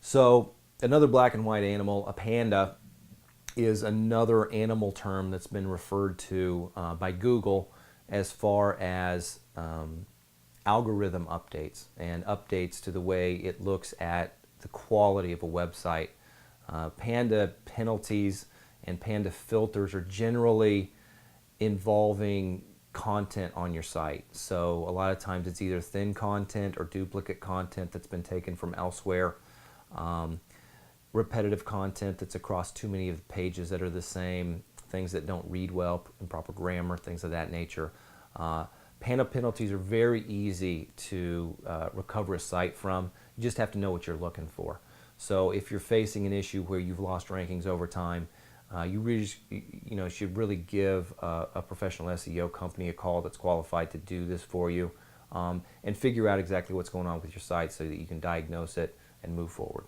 So another black and white animal, a panda, is another animal term that's been referred to by Google as far as algorithm updates and updates to the way it looks at the quality of a website. Panda penalties and Panda filters are generally involving content on your site. So a lot of times it's either thin content or duplicate content that's been taken from elsewhere. Repetitive content that's across too many of the pages that are the same, things that don't read well, improper grammar, things of that nature. Panda penalties are very easy to recover a site from. You just have to know what you're looking for. So if you're facing an issue where you've lost rankings over time, you really, should really give a professional SEO company a call that's qualified to do this for you, and figure out exactly what's going on with your site so that you can diagnose it and move forward.